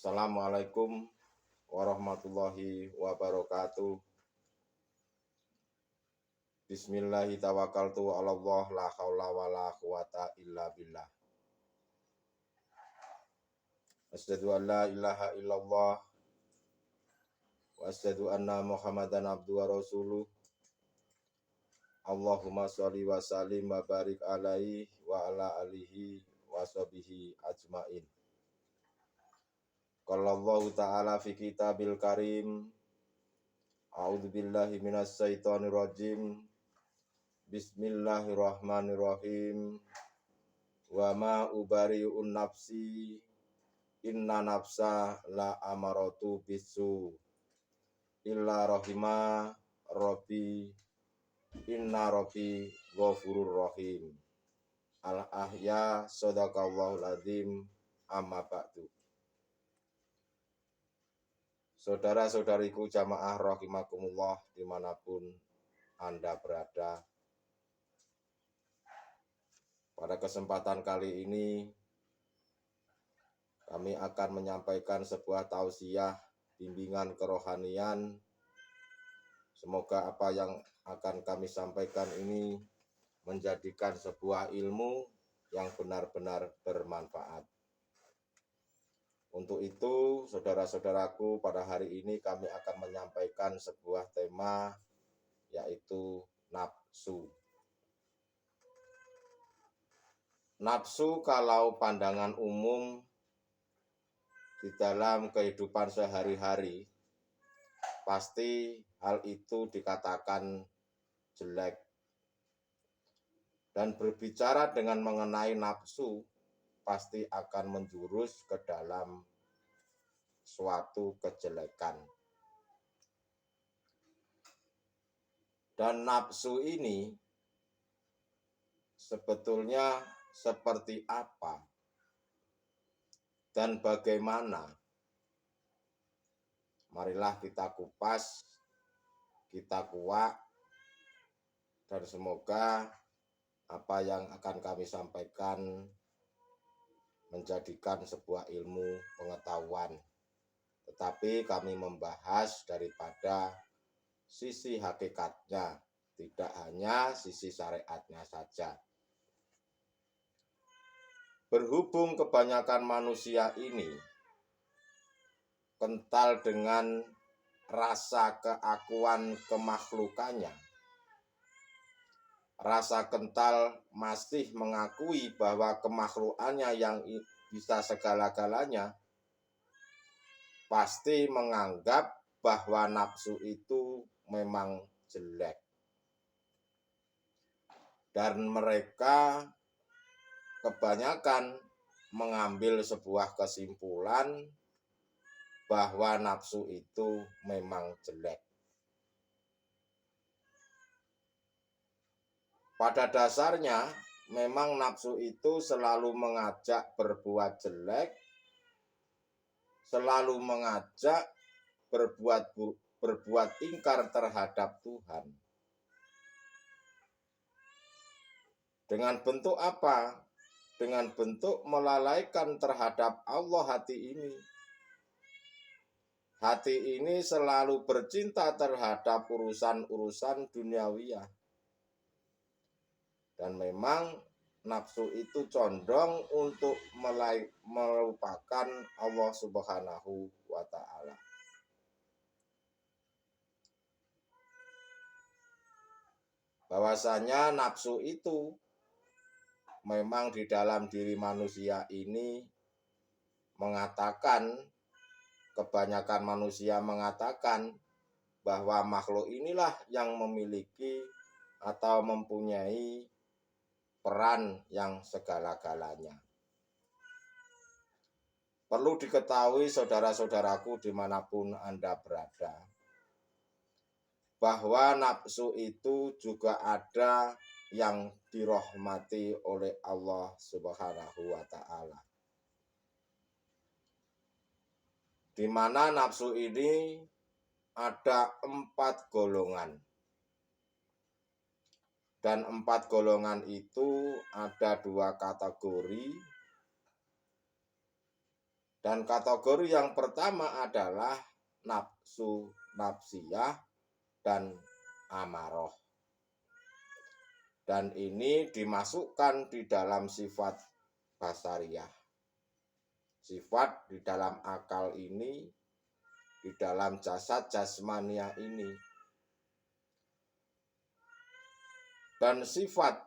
Assalamualaikum warahmatullahi wabarakatuh. Bismillahi tawakkaltu 'alallah la haula wala quwata illa billah. Asyhadu an la ilaha illallah wa asyhadu anna Muhammadan abduhu wa rasuluh. Allahumma sholli wa sallim wa barik alaihi wa ala alihi wa sahbihi ajmain. Qala Allah ta'ala fi kitabil karim. A'udzu billahi minasy syaithanir rajim. Bismillahirrahmanirrahim. Wa ma ubari'un nafsi inna nafsa la amaratu bisu illa rahima rabbi inna rabbi ghafurur rahim. Al-Ahya sadaqallahul azim. Amma ba'du. Saudara-saudariku jamaah rahimakumullah dimanapun Anda berada. Pada kesempatan kali ini kami akan menyampaikan sebuah tausiah bimbingan kerohanian. Semoga apa yang akan kami sampaikan ini menjadikan sebuah ilmu yang benar-benar bermanfaat. Untuk itu, saudara-saudaraku, pada hari ini kami akan menyampaikan sebuah tema, yaitu nafsu. Nafsu kalau pandangan umum di dalam kehidupan sehari-hari, pasti hal itu dikatakan jelek. Dan berbicara dengan mengenai nafsu, pasti akan menjurus ke dalam suatu kejelekan. Dan nafsu ini sebetulnya seperti apa dan bagaimana? Marilah kita kupas, kita kuak, dan semoga apa yang akan kami sampaikan menjadikan sebuah ilmu pengetahuan. Tetapi kami membahas daripada sisi hakikatnya, tidak hanya sisi syariatnya saja. Berhubung kebanyakan manusia ini kental dengan rasa keakuan kemakhlukannya, rasa kental masih mengakui bahwa kemakhlukannya yang bisa segala-galanya, pasti menganggap bahwa nafsu itu memang jelek. Dan mereka kebanyakan mengambil sebuah kesimpulan bahwa nafsu itu memang jelek. Pada dasarnya, memang nafsu itu selalu mengajak berbuat jelek, selalu mengajak berbuat ingkar terhadap Tuhan. Dengan bentuk apa? Dengan bentuk melalaikan terhadap Allah hati ini. Hati ini selalu bercinta terhadap urusan-urusan duniawiyah. Dan memang nafsu itu condong untuk melupakan Allah Subhanahu wa ta'ala. Bahwasanya nafsu itu memang di dalam diri manusia ini mengatakan, kebanyakan manusia mengatakan bahwa makhluk inilah yang memiliki atau mempunyai peran yang segala-galanya. Perlu diketahui saudara-saudaraku dimanapun Anda berada, bahwa nafsu itu juga ada yang dirahmati oleh Allah Subhanahu wa ta'ala. Di mana nafsu ini ada 4 golongan. Dan 4 golongan itu ada 2 kategori. Dan kategori yang pertama adalah nafsu nafsiyah dan amaroh. Dan ini dimasukkan di dalam sifat basariyah. Sifat di dalam akal ini, di dalam jasad jasmania ini. Dan sifat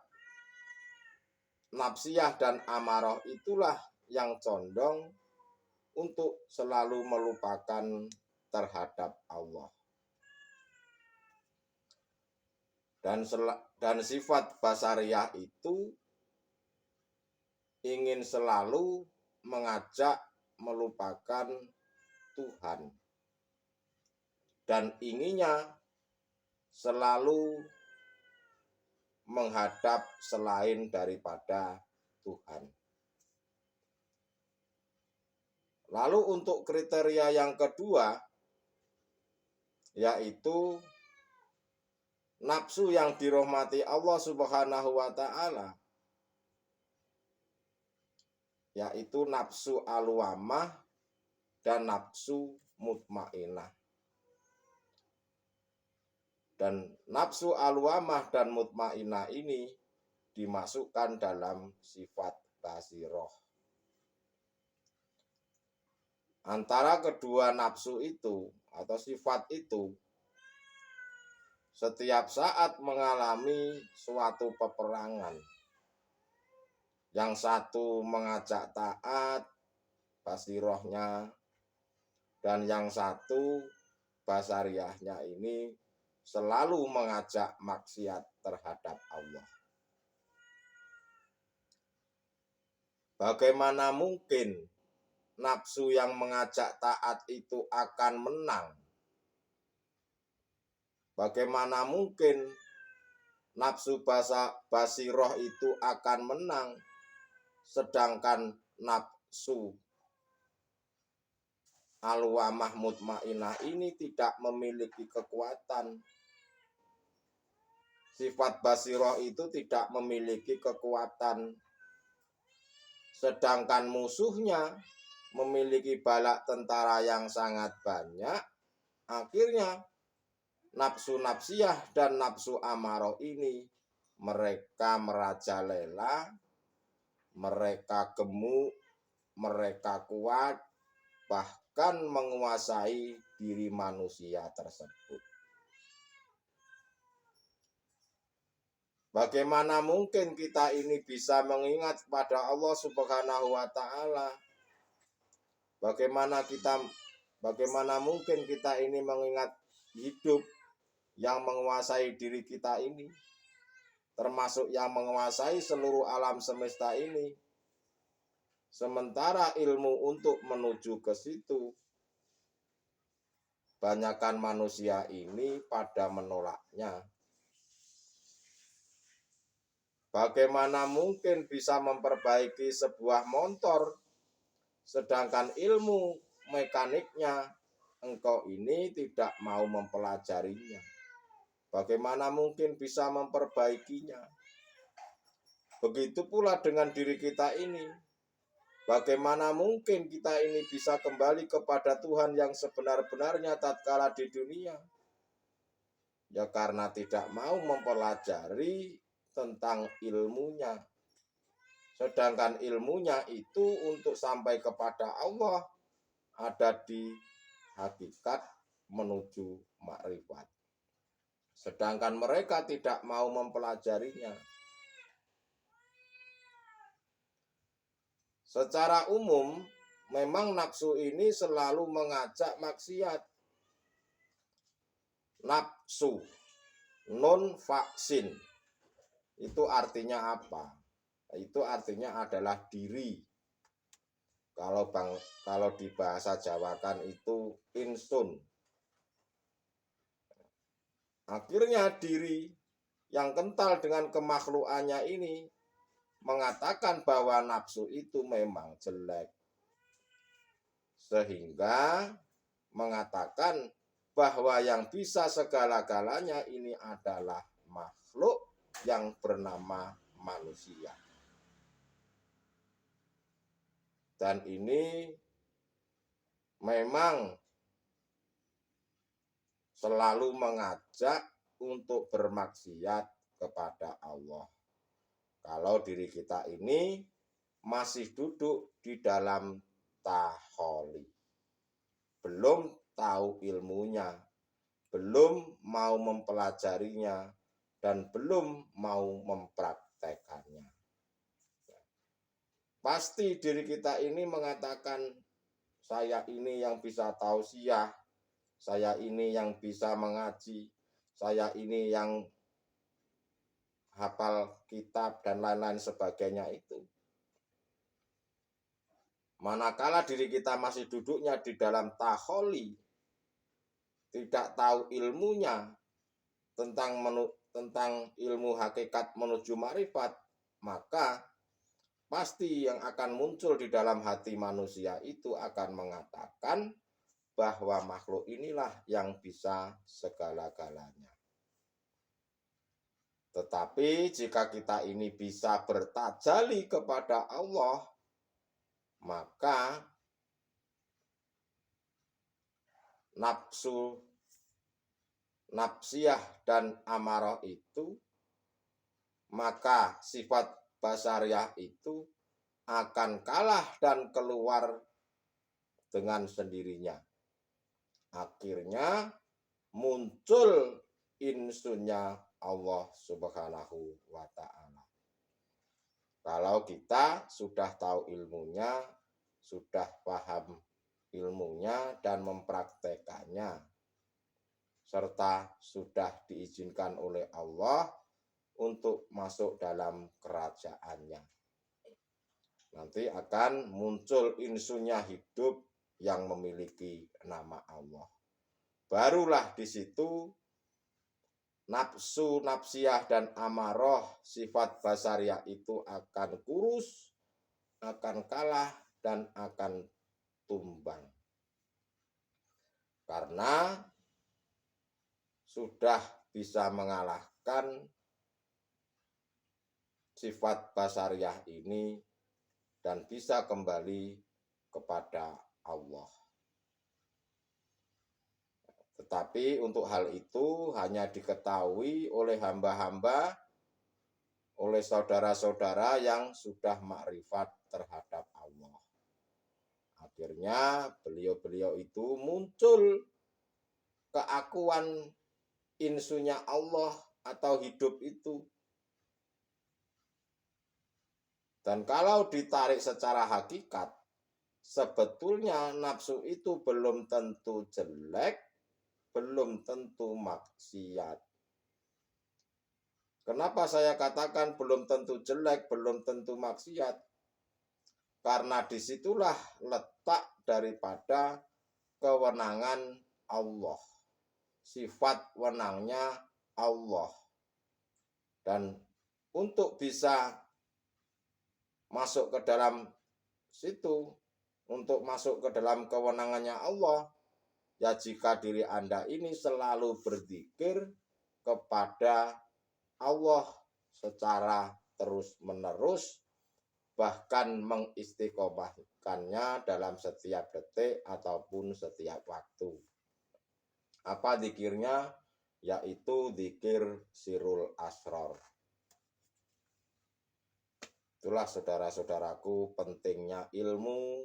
nafsiyah dan amarah itulah yang condong untuk selalu melupakan terhadap Allah. Dan sifat basariyah itu ingin selalu mengajak melupakan Tuhan. Dan inginnya selalu menghadap selain daripada Tuhan. Lalu untuk kriteria yang kedua, yaitu nafsu yang dirahmati Allah Subhanahu wa Ta'ala, yaitu nafsu alwamah dan nafsu mutmainah. Dan nafsu alwamah dan mutmainah ini dimasukkan dalam sifat basiroh. Antara kedua nafsu itu atau sifat itu setiap saat mengalami suatu peperangan. Yang satu mengajak taat, basirohnya, dan yang satu basariyahnya ini selalu mengajak maksiat terhadap Allah. Bagaimana mungkin nafsu yang mengajak taat itu akan menang? Bagaimana mungkin nafsu basiroh itu akan menang, sedangkan nafsu alwamah mutmainah ini tidak memiliki kekuatan. Sifat basiroh itu tidak memiliki kekuatan, sedangkan musuhnya memiliki bala tentara yang sangat banyak. Akhirnya nafsu nafsiyah dan nafsu amarah ini mereka merajalela, mereka gemuk, mereka kuat, bahkan menguasai diri manusia tersebut. Bagaimana mungkin kita ini bisa mengingat pada Allah Subhanahu wa Ta'ala? Bagaimana mungkin kita ini mengingat hidup yang menguasai diri kita ini, termasuk yang menguasai seluruh alam semesta ini, sementara ilmu untuk menuju ke situ, banyakkan manusia ini pada menolaknya. Bagaimana mungkin bisa memperbaiki sebuah motor, sedangkan ilmu mekaniknya engkau ini tidak mau mempelajarinya? Bagaimana mungkin bisa memperbaikinya? Begitu pula dengan diri kita ini. Bagaimana mungkin kita ini bisa kembali kepada Tuhan yang sebenar-benarnya tatkala di dunia? Ya karena tidak mau mempelajari tentang ilmunya. Sedangkan ilmunya itu untuk sampai kepada Allah ada di hakikat menuju makrifat. Sedangkan mereka tidak mau mempelajarinya. Secara umum, memang nafsu ini selalu mengajak maksiat. Nafsu, non vaksin. Itu artinya apa? Itu artinya adalah diri. Kalau di bahasa Jawa kan itu insun. Akhirnya diri yang kental dengan kemakhlukannya ini mengatakan bahwa nafsu itu memang jelek. Sehingga mengatakan bahwa yang bisa segala-galanya ini adalah makhluk yang bernama manusia. Dan ini memang selalu mengajak untuk bermaksiat kepada Allah. Kalau diri kita ini masih duduk di dalam taholi, belum tahu ilmunya, belum mau mempelajarinya, dan belum mau mempraktekannya. Pasti diri kita ini mengatakan, saya ini yang bisa tausiah, saya ini yang bisa mengaji, saya ini yang hafal kitab dan lain-lain sebagainya itu. Manakala diri kita masih duduknya di dalam taholi, tidak tahu ilmunya tentang ilmu hakikat menuju marifat, maka pasti yang akan muncul di dalam hati manusia itu akan mengatakan bahwa makhluk inilah yang bisa segala-galanya. Tetapi jika kita ini bisa bertajali kepada Allah, maka nafsu, nafsiyah dan amarah itu, maka sifat basariyah itu akan kalah dan keluar dengan sendirinya. Akhirnya muncul insunya Allah Subhanahu wa ta'ala. Kalau kita sudah tahu ilmunya, sudah paham ilmunya dan mempraktekannya, serta sudah diizinkan oleh Allah untuk masuk dalam kerajaannya, nanti akan muncul insunya hidup yang memiliki nama Allah. Barulah di situ nafsu, nafsiyah, dan amarah sifat basariyah itu akan kurus, akan kalah, dan akan tumbang. Karena sudah bisa mengalahkan sifat basariyah ini dan bisa kembali kepada Allah. Tetapi untuk hal itu hanya diketahui oleh hamba-hamba, oleh saudara-saudara yang sudah makrifat terhadap Allah. Akhirnya beliau-beliau itu muncul keakuan insunya Allah atau hidup itu. Dan kalau ditarik secara hakikat, sebetulnya nafsu itu belum tentu jelek, belum tentu maksiat. Kenapa saya katakan belum tentu jelek, belum tentu maksiat? Karena disitulah letak daripada kewenangan Allah, sifat wenangnya Allah. Dan untuk bisa masuk ke dalam situ, untuk masuk ke dalam kewenangannya Allah, ya jika diri Anda ini selalu berzikir kepada Allah secara terus-menerus, bahkan mengistiqomahkannya dalam setiap detik ataupun setiap waktu. Apa zikirnya? Yaitu zikir sirul asror. Itulah saudara-saudaraku pentingnya ilmu,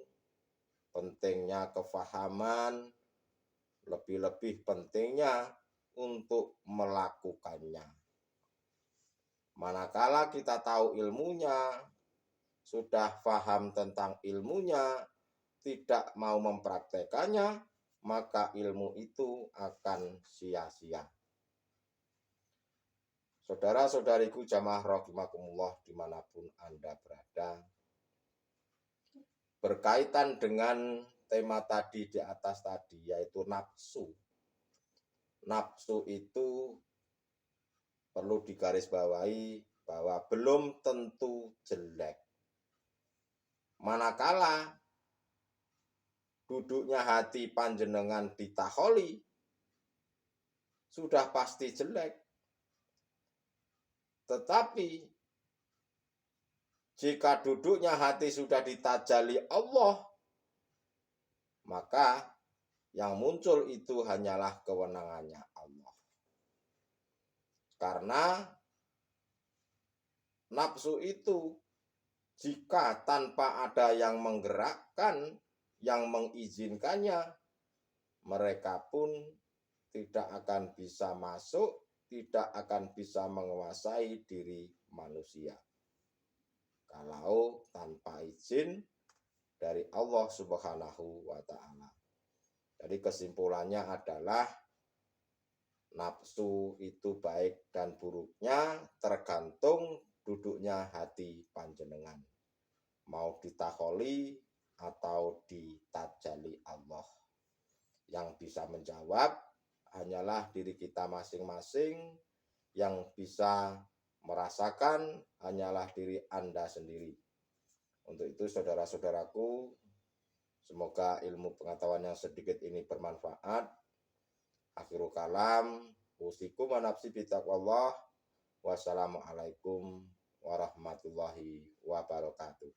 pentingnya kefahaman, lebih-lebih pentingnya untuk melakukannya. Manakala kita tahu ilmunya, sudah paham tentang ilmunya, tidak mau mempraktekannya, maka ilmu itu akan sia-sia. Saudara-saudariku jamaah rahimakumullah dimanapun Anda berada, berkaitan dengan tema tadi di atas tadi, yaitu nafsu. Nafsu itu perlu digarisbawahi bahwa belum tentu jelek. Manakala duduknya hati panjenengan di taholi, sudah pasti jelek. Tetapi jika duduknya hati sudah ditajali Allah, maka yang muncul itu hanyalah kewenangannya Allah. Karena nafsu itu jika tanpa ada yang menggerakkan, yang mengizinkannya, mereka pun tidak akan bisa masuk, tidak akan bisa menguasai diri manusia. Kalau tanpa izin dari Allah Subhanahu wa Ta'ala. Jadi kesimpulannya adalah nafsu itu baik dan buruknya tergantung duduknya hati panjenengan. Mau ditakholi atau ditajali Allah. Yang bisa menjawab hanyalah diri kita masing-masing, yang bisa merasakan hanyalah diri Anda sendiri. Untuk itu saudara-saudaraku, semoga ilmu pengetahuan yang sedikit ini bermanfaat. Akhirul kalam, usikum wa nafsi bitaqwallah. Wassalamualaikum warahmatullahi wabarakatuh.